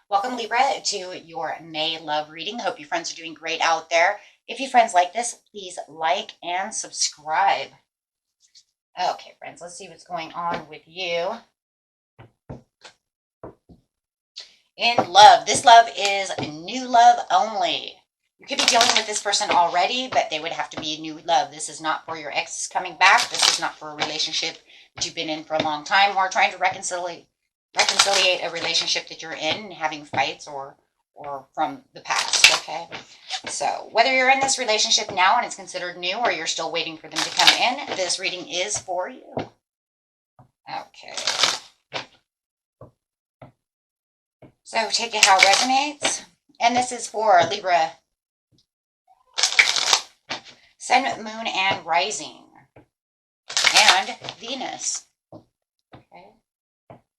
Welcome, Libra, to your May love reading. Hope you friends are doing great out there. If you friends like this, please like and subscribe. Okay, friends, let's see what's going on with you. In love, this love is new love only. You could be dealing with this person already, but they would have to be new love. This is not for your ex coming back. This is not for a relationship that you've been in for a long time or trying to reconciliate a relationship that you're in, having fights or from the past. Okay, so whether you're in this relationship now and it's considered new, or you're still waiting for them to come in, this reading is for you. Okay, so take it how it resonates. And this is for Libra, Sun, Moon, and Rising, and Venus. Okay,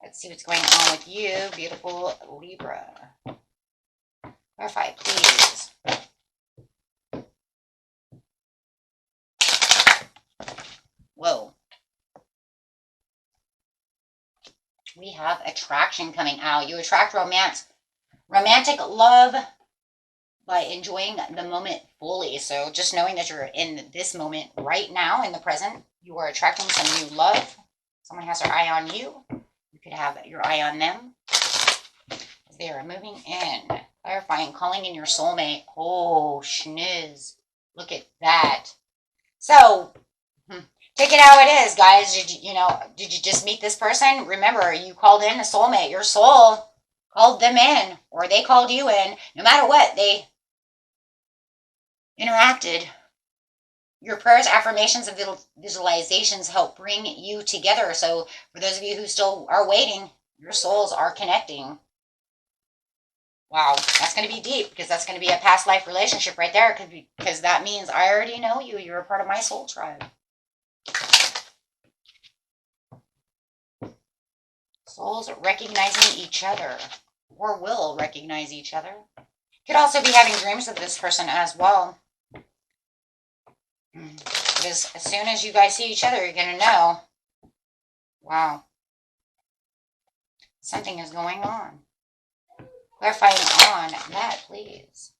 let's see what's going on with you, beautiful Libra. Clarify, please. Whoa. We have attraction coming out. You attract romance, romantic love, by enjoying the moment fully. So just knowing that you're in this moment right now, in the present, you are attracting some new love. Someone has their eye on you. You could have your eye on them. They are moving in. Clarifying, calling in your soulmate. Oh, schniz. Look at that. So, take it how it is, guys. Did you just meet this person? Remember, you called in a soulmate. Your soul called them in, or they called you in. No matter what, they interacted. Your prayers, affirmations, and visualizations help bring you together. So for those of you who still are waiting, your souls are connecting. Wow, that's going to be deep, because that's going to be a past life relationship right there, because that means I already know you. You're a part of my soul tribe. Souls recognizing each other, or will recognize each other. Could also be having dreams of this person as well. Because as soon as you guys see each other, you're going to know, wow, something is going on. Clarifying on that, please.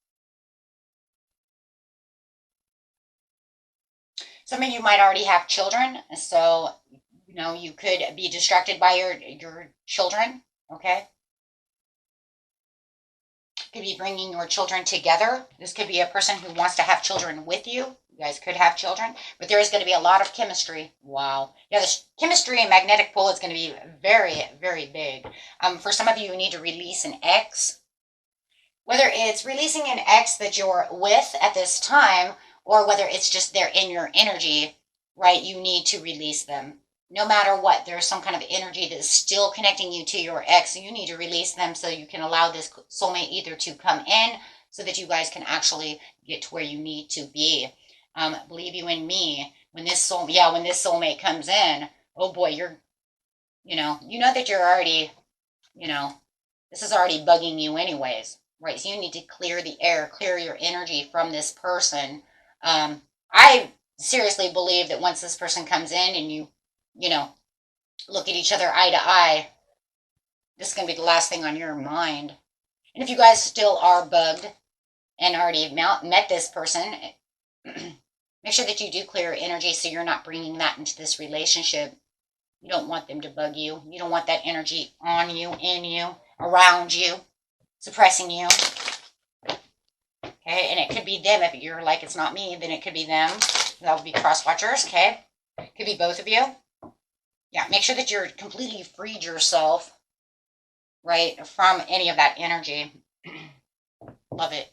Some of you might already have children, so you could be distracted by your children. Okay, could be bringing your children together. This could be a person who wants to have children with you. You guys could have children, but there is going to be a lot of chemistry. Wow. Yeah, this chemistry and magnetic pull is going to be very, very big. For some of you, you need to release an ex. Whether it's releasing an ex that you're with at this time, or whether it's just they're in your energy, right? You need to release them. No matter what, there's some kind of energy that's still connecting you to your ex. So you need to release them so you can allow this soulmate either to come in so that you guys can actually get to where you need to be. Believe you in me, when this soulmate comes in, oh boy, you know that you're already, this is already bugging you anyways, right? So you need to clear the air, clear your energy from this person. I seriously believe that once this person comes in and you look at each other eye to eye, this is going to be the last thing on your mind. And if you guys still are bugged and already met this person, make sure that you do clear your energy so you're not bringing that into this relationship. You don't want them to bug you. You don't want that energy on you, in you, around you, suppressing you. Okay, and it could be them. If you're like, it's not me, then it could be them. That would be cross watchers, okay? It could be both of you. Yeah, make sure that you're completely freed yourself, right, from any of that energy. Love it.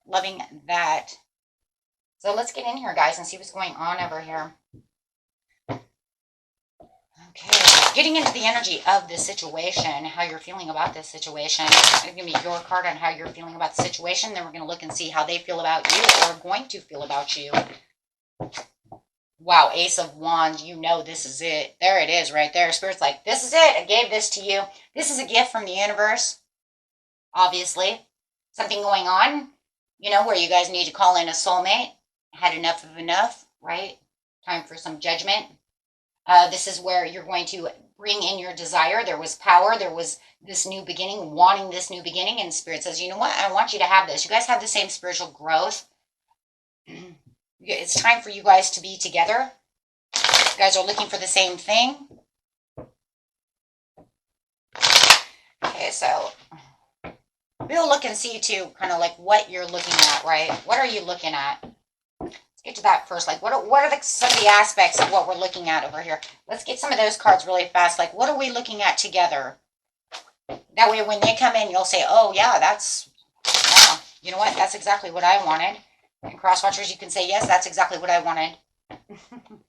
Loving that. So let's get in here, guys, and see what's going on over here. Okay, getting into the energy of this situation, how you're feeling about this situation. It's going to be your card on how you're feeling about the situation. Then we're going to look and see how they feel about you, or are going to feel about you. Wow, Ace of Wands, this is it. There it is right there. Spirit's like, this is it. I gave this to you. This is a gift from the universe. obviously. Something going on, where you guys need to call in a soulmate. Had enough of enough, right? Time for some judgment. This is where you're going to bring in your desire. There was power. There was this new beginning, wanting this new beginning. And Spirit says, you know what? I want you to have this. You guys have the same spiritual growth. It's time for you guys to be together. You guys are looking for the same thing. Okay, so we'll look and see too, kind of like what you're looking at, right? What are you looking at? Let's get to that first. Like, what are some of the aspects of what we're looking at over here? Let's get some of those cards really fast. Like, what are we looking at together? That way, when they come in, you'll say, oh, yeah, you know what? That's exactly what I wanted. And cross watchers, you can say, yes, that's exactly what I wanted.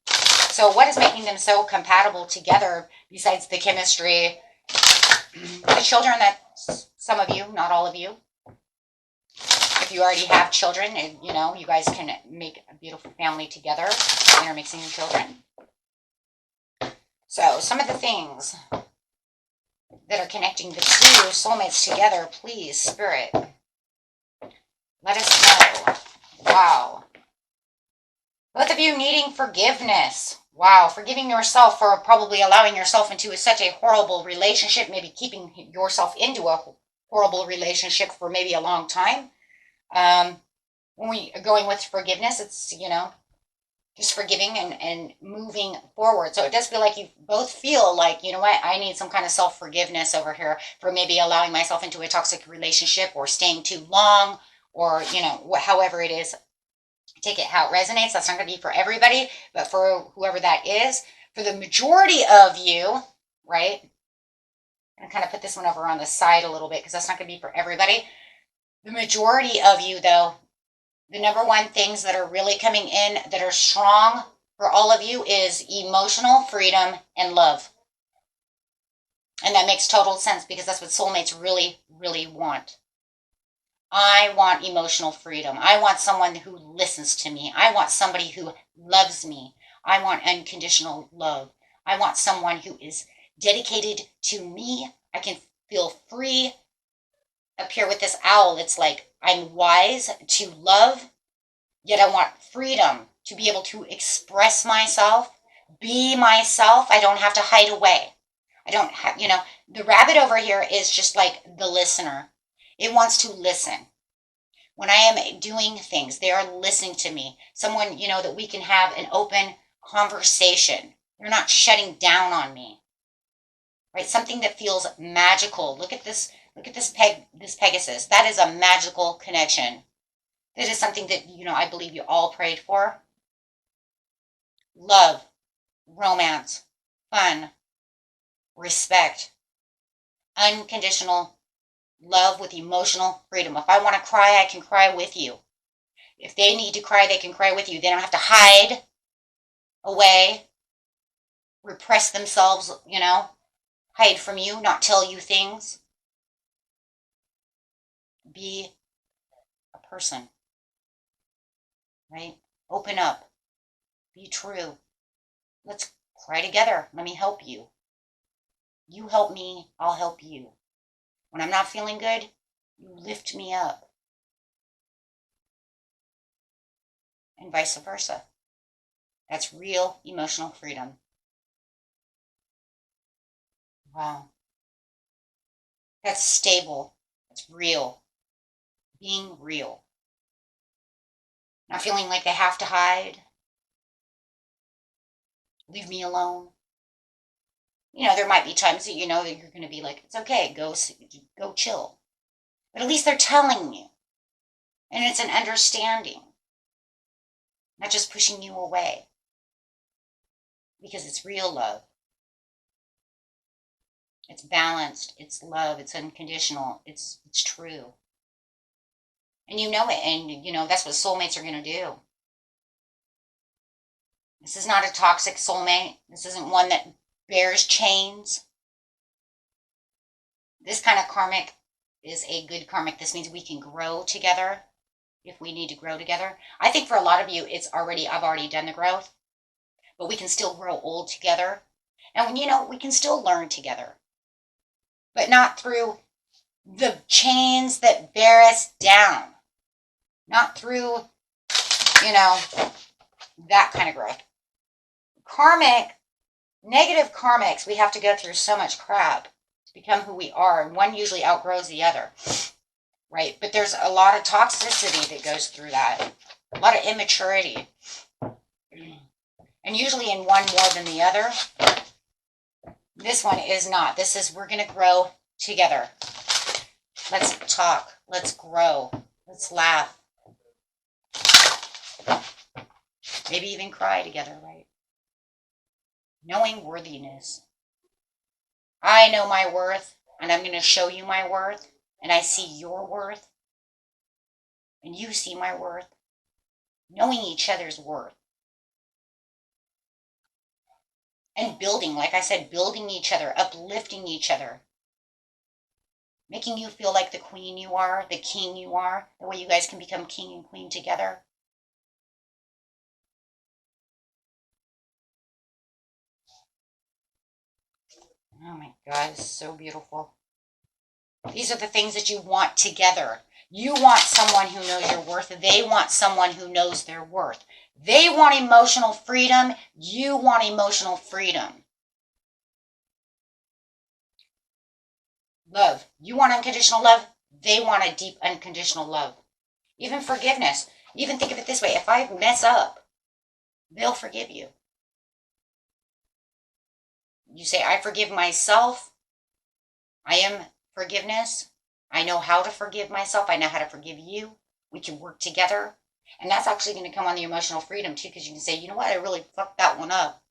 So what is making them so compatible together besides the chemistry? The children that some of you, not all of you, if you already have children, and you guys can make a beautiful family together, intermixing your children. So some of the things that are connecting the two soulmates together, please, Spirit, let us know. Wow. Both of you needing forgiveness. Wow, forgiving yourself for probably allowing yourself into such a horrible relationship, maybe keeping yourself into a horrible relationship for maybe a long time. When we are going with forgiveness, it's, just forgiving and moving forward. So it does feel like you both feel like, you know what, I need some kind of self-forgiveness over here for maybe allowing myself into a toxic relationship or staying too long or, however it is. Take it how it resonates. That's not going to be for everybody, but for whoever that is, for the majority of you, right? I'm going to kind of put this one over on the side a little bit because that's not going to be for everybody. The majority of you, though, the number one things that are really coming in that are strong for all of you is emotional freedom and love. And that makes total sense because that's what soulmates really, really want. I want emotional freedom. I want someone who listens to me. I want somebody who loves me. I want unconditional love. I want someone who is dedicated to me. I can feel free. Up here with this owl, it's like I'm wise to love, yet I want freedom to be able to express myself, be myself. I don't have to hide away. I don't have, the rabbit over here is just like the listener. It wants to listen. When I am doing things, they are listening to me. Someone, that we can have an open conversation. They're not shutting down on me. Right? Something that feels magical. Look at this Pegasus. That is a magical connection. That is something that, I believe you all prayed for. Love, romance, fun, respect, unconditional love with emotional freedom. If I want to cry, I can cry with you. If they need to cry, they can cry with you. They don't have to hide away, repress themselves, hide from you, not tell you things. Be a person, right? Open up. Be true. Let's cry together. Let me help you. You help me, I'll help you. When I'm not feeling good, you lift me up. And vice versa. That's real emotional freedom. Wow. That's stable. That's real. Being real. Not feeling like they have to hide. Leave me alone. There might be times that that you're going to be like, it's okay, go chill. But at least they're telling you. And it's an understanding. Not just pushing you away. Because it's real love. It's balanced. It's love. It's unconditional. It's true. And you know it. And, that's what soulmates are going to do. This is not a toxic soulmate. This isn't one that bears chains. This kind of karmic is a good karmic. This means we can grow together if we need to grow together. I think for a lot of you, I've already done the growth, but we can still grow old together. And we can still learn together, but not through the chains that bear us down, not through, you know, that kind of growth. Karmic, negative karmics, we have to go through so much crap to become who we are, and one usually outgrows the other, right? But there's a lot of toxicity that goes through that, a lot of immaturity, and usually in one more than the other. This one is not. This is, we're going to grow together. Let's talk. Let's grow. Let's laugh. Maybe even cry together, right? Knowing worthiness. I know my worth, and I'm going to show you my worth, and I see your worth, and you see my worth. Knowing each other's worth. And building, like I said, building each other, uplifting each other. Making you feel like the queen you are, the king you are, the way you guys can become king and queen together. Oh my God, it's so beautiful. These are the things that you want together. You want someone who knows your worth. They want someone who knows their worth. They want emotional freedom. You want emotional freedom. Love. You want unconditional love. They want a deep unconditional love. Even forgiveness. Even think of it this way. If I mess up, they'll forgive you. You say, I forgive myself. I am forgiveness. I know how to forgive myself. I know how to forgive you. We can work together. And that's actually going to come on the emotional freedom too, because you can say, you know what, I really fucked that one up.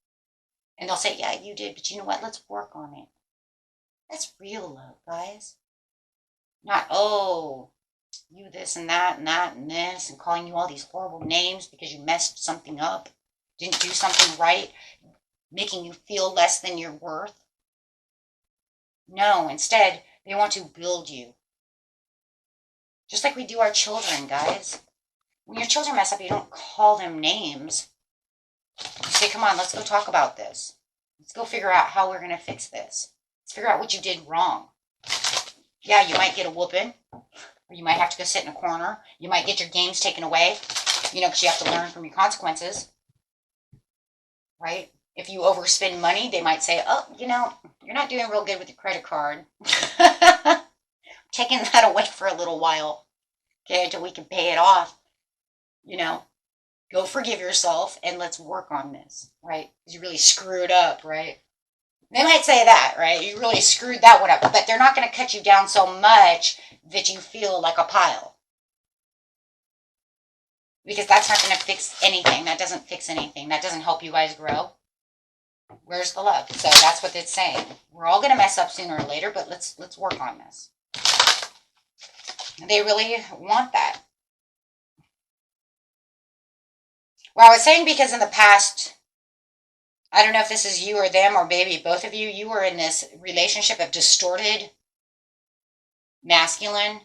And they'll say, yeah, you did, but you know what, let's work on it. That's real love, guys. Not, oh, you this and that and that and this, and calling you all these horrible names because you messed something up, didn't do something right, making you feel less than your worth. No, instead, they want to build you. Just like we do our children, guys. When your children mess up, you don't call them names. You say, come on, let's go talk about this. Let's go figure out how we're going to fix this. Let's figure out what you did wrong. Yeah, you might get a whooping, or you might have to go sit in a corner. You might get your games taken away, because you have to learn from your consequences, right? If you overspend money, they might say, oh, you're not doing real good with your credit card. Taking that away for a little while, okay, until we can pay it off. Go forgive yourself and let's work on this, right? Because you really screwed up, right? They might say that, right? You really screwed that one up, but they're not going to cut you down so much that you feel like a pile. Because that's not going to fix anything. That doesn't fix anything. That doesn't help you guys grow. Where's the love? So that's what it's saying. We're all going to mess up sooner or later, but let's work on this. They really want that. Well, I was saying because in the past, I don't know if this is you or them or maybe both of you, you were in this relationship of distorted masculine.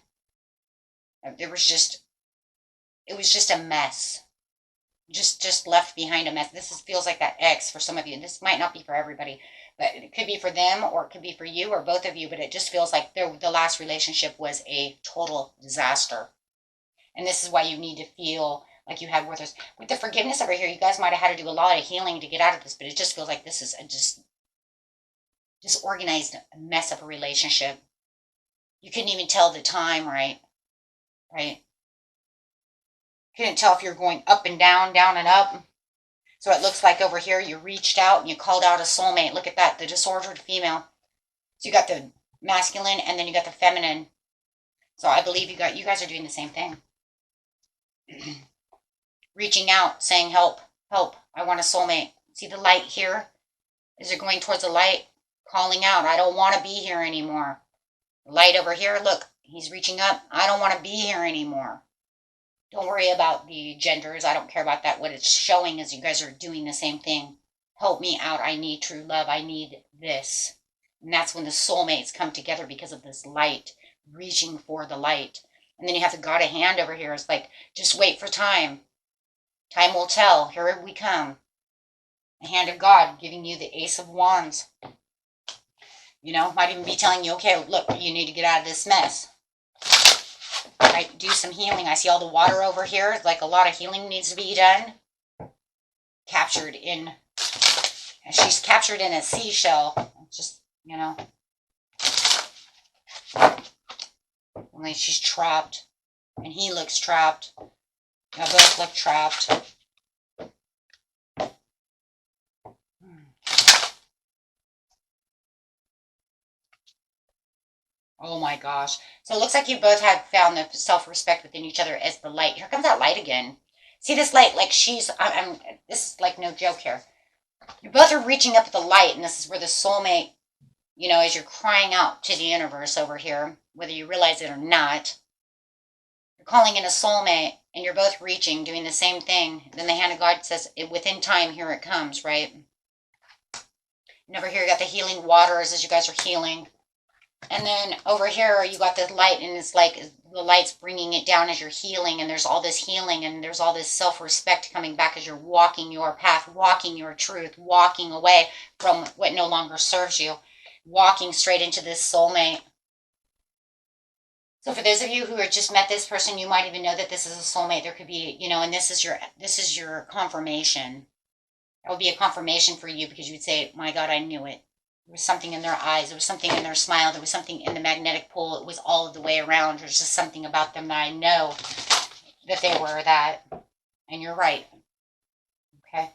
It was just a mess. Just left behind a mess. This feels like that ex for some of you, and this might not be for everybody, but it could be for them or it could be for you or both of you, but it just feels like the last relationship was a total disaster. And this is why you need to feel like you had worth. With the forgiveness over here, you guys might have had to do a lot of healing to get out of this, but it just feels like this is a just disorganized mess of a relationship. You couldn't even tell the time, right? Couldn't tell if you're going up and down and up. So it looks like over here you reached out and you called out a soulmate. Look at that, the disordered female. So you got the masculine and then you got the feminine. So I believe you guys are doing the same thing. Reaching out, saying help, I want a soulmate. See the light here? As you're going towards the light, calling out, I don't want to be here anymore. The light over here, look, he's reaching up, I don't want to be here anymore. Don't worry about the genders, I don't care about that. What it's showing is you guys are doing the same thing. Help me out, I need true love, I need this. And that's when the soulmates come together because of this light, reaching for the light. And then you have the God of Hand over here. It's like, just wait for time. Time will tell. Here we come. The hand of God giving you the Ace of Wands. You know, might even be telling you, okay, look, you need to get out of this mess. Right? Do some healing. I see all the water over here. Like a lot of healing needs to be done. Captured in, she's captured in a seashell. Just, you know, only she's trapped. And he looks trapped. They both look trapped. Oh my gosh. So it looks like you both have found the self-respect within each other as the light. Here comes that light again. See this light, like this is like no joke here. You both are reaching up at the light, and this is where the soulmate, you know, as you're crying out to the universe over here, whether you realize it or not, you're calling in a soulmate, and you're both reaching, doing the same thing. Then the hand of God says, within time, here it comes, right? And over here, you got the healing waters as you guys are healing. And then over here, you got the light, and it's like the light's bringing it down as you're healing, and there's all this healing, and there's all this self-respect coming back as you're walking your path, walking your truth, walking away from what no longer serves you, walking straight into this soulmate. So for those of you who have just met this person, you might even know that this is a soulmate. There could be, you know, and this is your confirmation. That would be a confirmation for you, because you would say, my God, I knew it. There was something in their eyes. There was something in their smile. There was something in the magnetic pull. It was all of the way around. There's just something about them that I know that they were that. And you're right. Okay.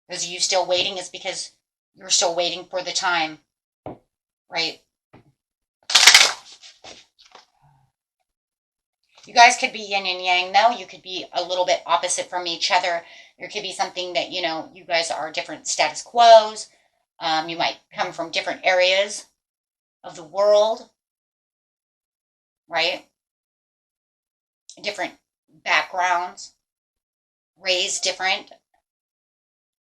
Those of you still waiting is because you're still waiting for the time. Right. You guys could be yin and yang, though. You could be a little bit opposite from each other. There could be something that, you know, you guys are different status quos. You might come from different areas of the world, right? Different backgrounds, raised different.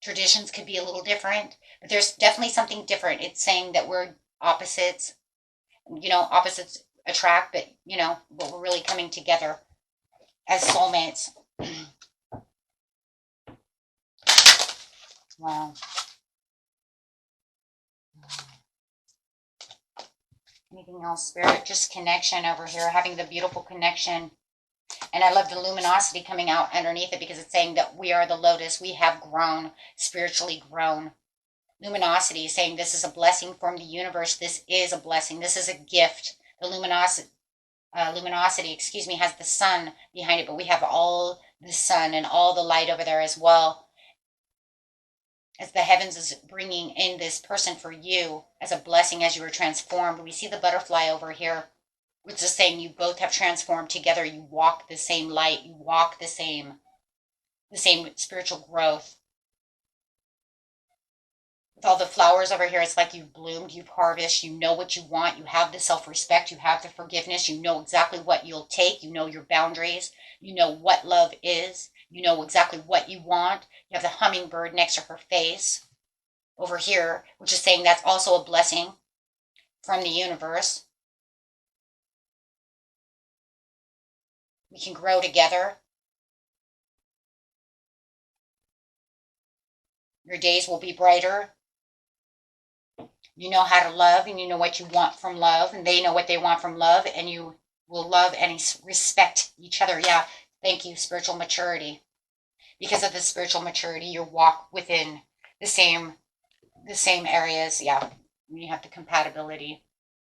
Traditions could be a little different, but there's definitely something different. It's saying that we're opposites, you know, opposites attract, but, you know, but we're really coming together as soulmates. Wow. Anything else, Spirit? Just connection over here, having the beautiful connection. And I love the luminosity coming out underneath it, because it's saying that we are the lotus. We have grown, spiritually grown. Luminosity is saying this is a blessing from the universe. This is a blessing. This is a gift. The luminosity, has the sun behind it, but we have all the sun and all the light over there as well. As the heavens is bringing in this person for you as a blessing as you were transformed. We see the butterfly over here, which is saying you both have transformed together. You walk the same light. You walk the same spiritual growth. With all the flowers over here, it's like you've bloomed, you've harvested, you know what you want, you have the self-respect, you have the forgiveness, you know exactly what you'll take, you know your boundaries, you know what love is, you know exactly what you want. You have the hummingbird next to her face over here, which is saying that's also a blessing from the universe. We can grow together. Your days will be brighter. You know how to love, and you know what you want from love, and they know what they want from love, and you will love and respect each other. Yeah, thank you, spiritual maturity. Because of the spiritual maturity, you walk within the same areas. Yeah, you have the compatibility.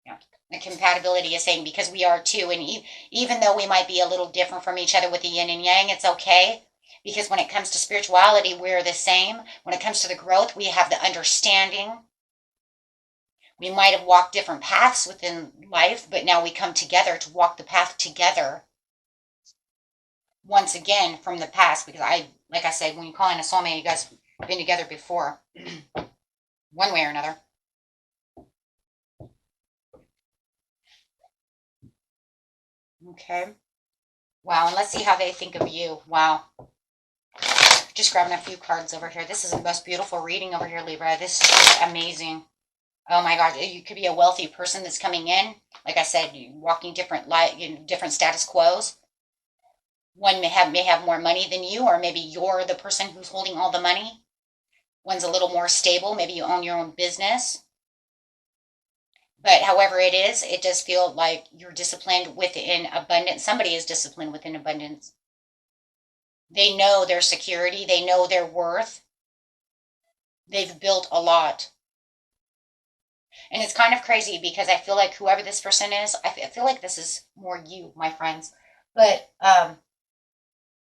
Yeah, the compatibility is saying because we are two, and even though we might be a little different from each other with the yin and yang, it's okay. Because when it comes to spirituality, we're the same. When it comes to the growth, we have the understanding. We might have walked different paths within life, but now we come together to walk the path together. Once again, from the past, because like I said, when you call in a soulmate, you guys have been together before, one way or another. Okay. Wow, and let's see how they think of you. Wow. Just grabbing a few cards over here. This is the most beautiful reading over here, Libra. This is just amazing. Oh my God, you could be a wealthy person that's coming in. Like I said, walking different different status quos. One may have more money than you, or maybe you're the person who's holding all the money. One's a little more stable. Maybe you own your own business. But however it is, it does feel like you're disciplined within abundance. Somebody is disciplined within abundance. They know their security. They know their worth. They've built a lot. And it's kind of crazy because I feel like whoever this person is, I feel like this is more you, my friends. But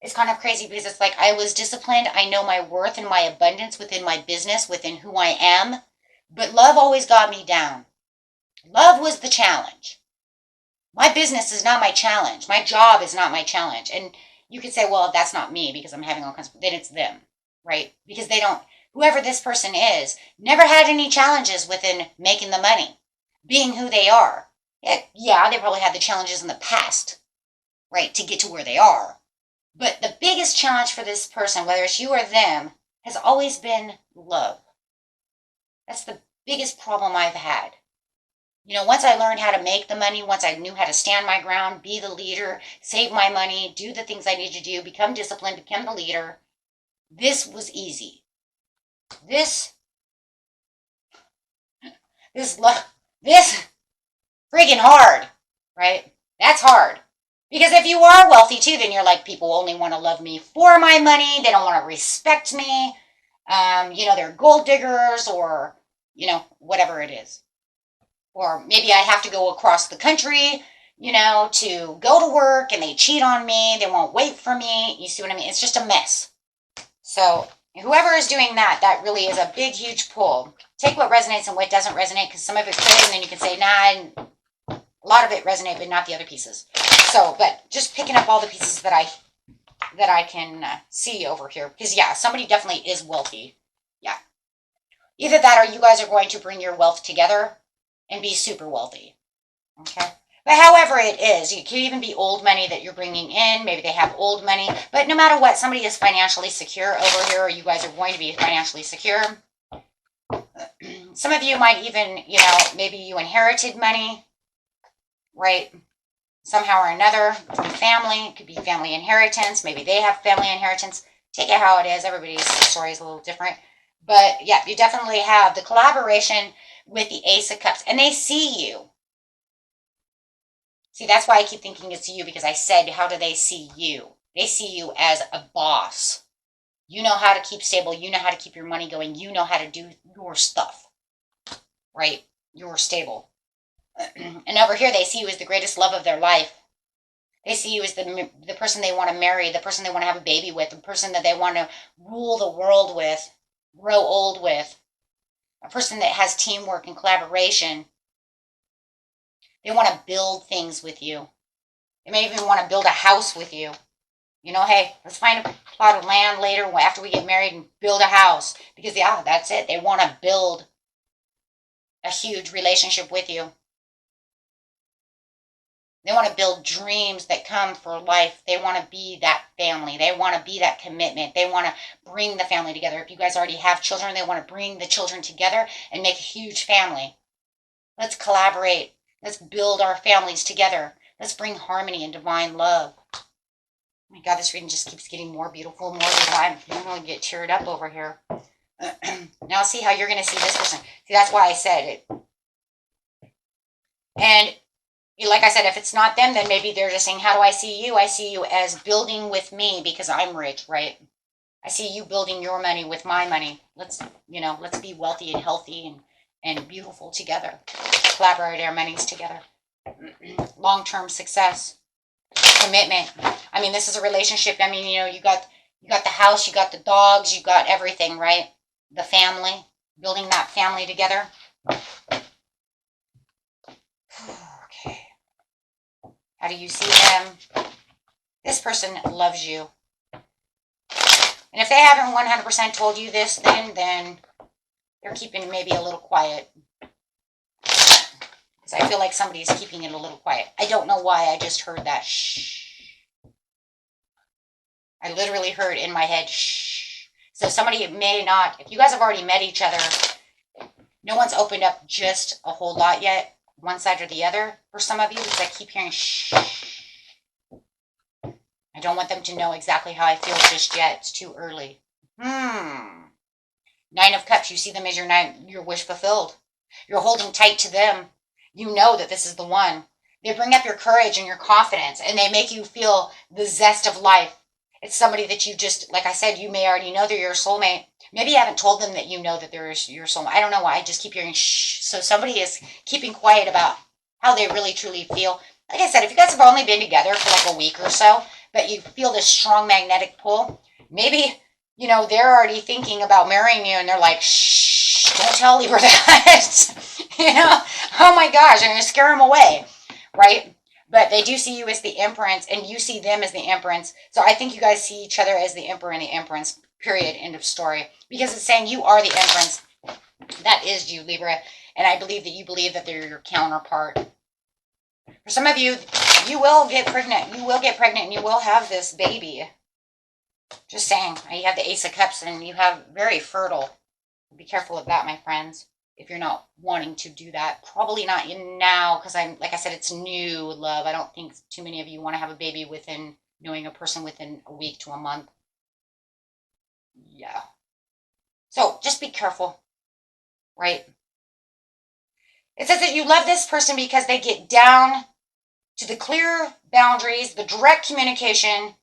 it's kind of crazy because it's like I was disciplined. I know my worth and my abundance within my business, within who I am. But love always got me down. Love was the challenge. My business is not my challenge. My job is not my challenge. And you could say, well, that's not me because I'm having all kinds of, then it's them, right? Because they don't, whoever this person is, never had any challenges within making the money, being who they are. Yeah, they probably had the challenges in the past, right, to get to where they are. But the biggest challenge for this person, whether it's you or them, has always been love. That's the biggest problem I've had. You know, once I learned how to make the money, once I knew how to stand my ground, be the leader, save my money, do the things I need to do, become disciplined, become the leader, this was easy. This friggin' hard, right? That's hard. Because if you are wealthy too, then you're like, people only want to love me for my money. They don't want to respect me. They're gold diggers or, whatever it is. Or maybe I have to go across the country, to go to work and they cheat on me. They won't wait for me. You see what I mean? It's just a mess. So whoever is doing that, that really is a big, huge pull. Take what resonates and what doesn't resonate because some of it could, and then you can say, nah, a lot of it resonate, but not the other pieces. So, but just picking up all the pieces that I can see over here. Because, yeah, somebody definitely is wealthy. Yeah. Either that or you guys are going to bring your wealth together and be super wealthy. Okay? But however it is, it could even be old money that you're bringing in. Maybe they have old money. But no matter what, somebody is financially secure over here, or you guys are going to be financially secure. Some of you might even, maybe you inherited money, right? Somehow or another from family. It could be family inheritance. Maybe they have family inheritance. Take it how it is. Everybody's story is a little different. But yeah, you definitely have the collaboration with the Ace of Cups. And they see you. See, that's why I keep thinking it's you, because I said, how do they see you? They see you as a boss. You know how to keep stable. You know how to keep your money going. You know how to do your stuff, right? You're stable. And over here, they see you as the greatest love of their life. They see you as the person they want to marry, the person they want to have a baby with, the person that they want to rule the world with, grow old with, a person that has teamwork and collaboration. They want to build things with you. They may even want to build a house with you. Hey, let's find a plot of land later after we get married and build a house. Because, yeah, that's it. They want to build a huge relationship with you. They want to build dreams that come for life. They want to be that family. They want to be that commitment. They want to bring the family together. If you guys already have children, they want to bring the children together and make a huge family. Let's collaborate. Let's build our families together. Let's bring harmony and divine love. Oh my God, this reading just keeps getting more beautiful, more divine. I'm going to get cheered up over here. Now see how you're going to see this person. See, that's why I said it. And like I said, if it's not them, then maybe they're just saying, how do I see you? I see you as building with me because I'm rich, right? I see you building your money with my money. Let's be wealthy and healthy and beautiful together. Collaborate our monies together. Long-term success. Commitment. I mean, this is a relationship. I mean, you got the house, you got the dogs, you got everything, right? The family. Building that family together. Okay. How do you see them? This person loves you. And if they haven't 100% told you this, then they're keeping maybe a little quiet. Because I feel like somebody's keeping it a little quiet. I don't know why. I just heard that shh. I literally heard in my head shh. So somebody may not, if you guys have already met each other, no one's opened up just a whole lot yet. One side or the other for some of you, because I keep hearing shh. I don't want them to know exactly how I feel just yet. It's too early. Nine of Cups. You see them as your wish fulfilled. You're holding tight to them. You know that this is the one. They bring up your courage and your confidence, and they make you feel the zest of life. It's somebody that you just, like I said, you may already know they're your soulmate. Maybe you haven't told them that you know that they're your soulmate. I don't know why. I just keep hearing shh. So somebody is keeping quiet about how they really truly feel. Like I said, if you guys have only been together for like a week or so, but you feel this strong magnetic pull, maybe, you know, they're already thinking about marrying you, and they're like, shh, don't tell Libra that. You know, oh my gosh, I'm going to scare them away, right? But they do see you as the Empress, and you see them as the Empress. So I think you guys see each other as the Emperor and the Empress, period, end of story. Because it's saying you are the Empress. That is you, Libra. And I believe that you believe that they're your counterpart. For some of you, you will get pregnant. You will get pregnant, and you will have this baby. Just saying. You have the Ace of Cups, and you have very fertile. Be careful of that, my friends. If you're not wanting to do that, probably not now, because like I said, it's new love. I don't think too many of you want to have a baby within knowing a person within a week to a month. Yeah. So just be careful, right? It says that you love this person because they get down to the clear boundaries, the direct communication.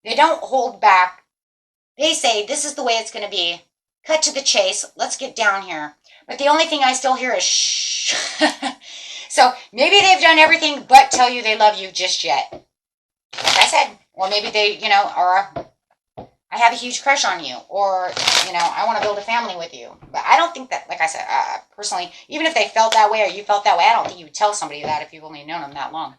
They don't hold back. They say, this is the way it's going to be. Cut to the chase. Let's get down here. But the only thing I still hear is shh. So maybe they've done everything but tell you they love you just yet. Like I said. Or maybe they, you know, are, I have a huge crush on you. Or, you know, I want to build a family with you. But I don't think that, like I said, personally, even if they felt that way or you felt that way, I don't think you would tell somebody that if you've only known them that long.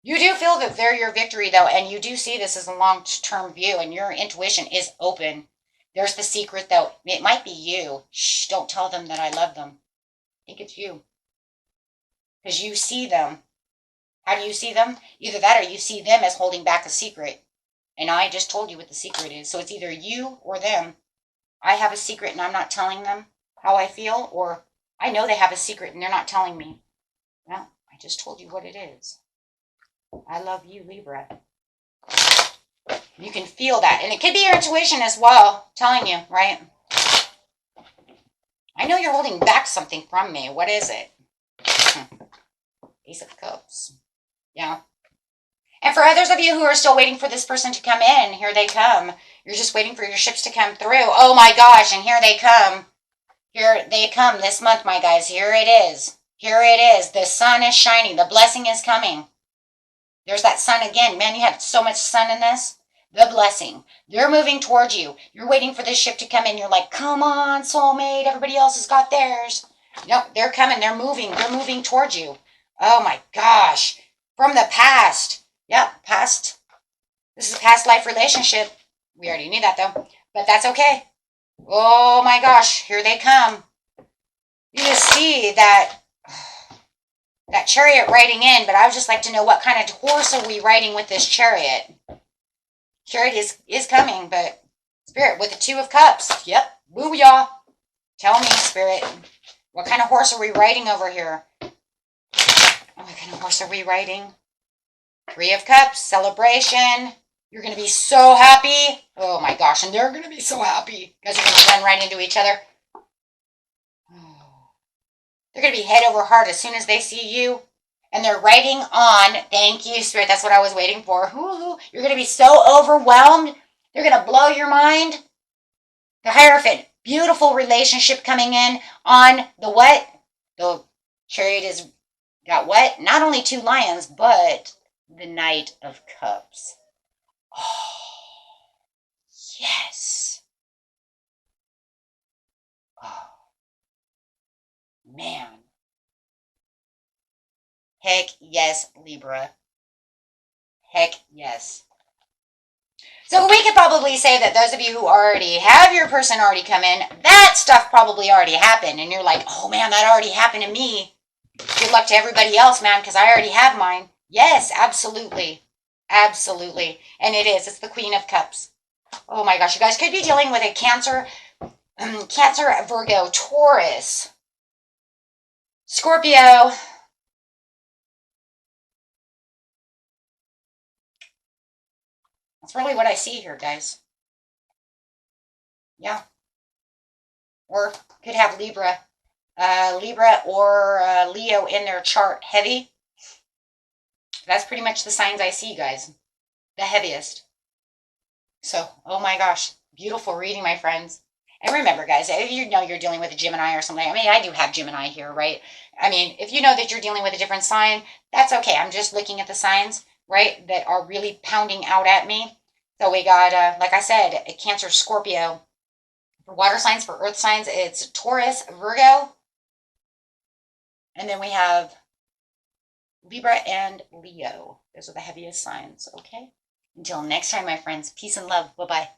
You do feel that they're your victory, though, and you do see this as a long-term view, and your intuition is open. There's the secret, though. It might be you. Shh, don't tell them that I love them. I think it's you. Because you see them. How do you see them? Either that or you see them as holding back a secret. And I just told you what the secret is. So it's either you or them. I have a secret and I'm not telling them how I feel, or I know they have a secret and they're not telling me. Well, I just told you what it is. I love you, Libra. You can feel that. And it could be your intuition as well, telling you, right? I know you're holding back something from me. What is it? Ace of Cups. Yeah. And for others of you who are still waiting for this person to come in, here they come. You're just waiting for your ships to come through. Oh my gosh, and here they come. Here they come this month, my guys. Here it is. Here it is. The sun is shining. The blessing is coming. There's that sun again. Man, you had so much sun in this. The blessing. They're moving towards you. You're waiting for this ship to come in. You're like, come on, soulmate. Everybody else has got theirs. Nope, they're coming. They're moving. They're moving towards you. Oh my gosh. From the past. Yep, past. This is a past life relationship. We already knew that though. But that's okay. Oh my gosh. Here they come. You just see that chariot riding in, but I would just like to know what kind of horse are we riding with this chariot? Chariot is coming, but Spirit with the Two of Cups. Yep. Booyah. Tell me, Spirit. What kind of horse are we riding over here? What kind of horse are we riding? Three of Cups. Celebration. You're going to be so happy. Oh my gosh. And they're going to be so happy. You guys are going to run right into each other. They're going to be head over heart as soon as they see you. And they're writing on, thank you, Spirit. That's what I was waiting for. You're going to be so overwhelmed. They're going to blow your mind. The Hierophant. Beautiful relationship coming in on the what? The chariot has got what? Not only two lions, but the Knight of Cups. Oh, yes. Oh, man. Heck yes, Libra. Heck yes. So we could probably say that those of you who already have your person already come in, that stuff probably already happened. And you're like, oh man, that already happened to me. Good luck to everybody else, man, because I already have mine. Yes, absolutely. Absolutely. And it is. It's the Queen of Cups. Oh my gosh, you guys could be dealing with a Cancer, Virgo, Taurus, Scorpio. That's really what I see here, guys. Yeah. Or could have Libra. Libra or Leo in their chart heavy. That's pretty much the signs I see, guys. The heaviest. So, oh my gosh, beautiful reading, my friends. And remember, guys, if you know you're dealing with a Gemini or something, I mean, I do have Gemini here, right? I mean, if you know that you're dealing with a different sign, that's okay. I'm just looking at the signs, right, that are really pounding out at me. So we got, like I said, a Cancer, Scorpio. For water signs, for earth signs, it's Taurus, Virgo. And then we have Libra and Leo. Those are the heaviest signs, okay? Until next time, my friends, peace and love. Bye-bye.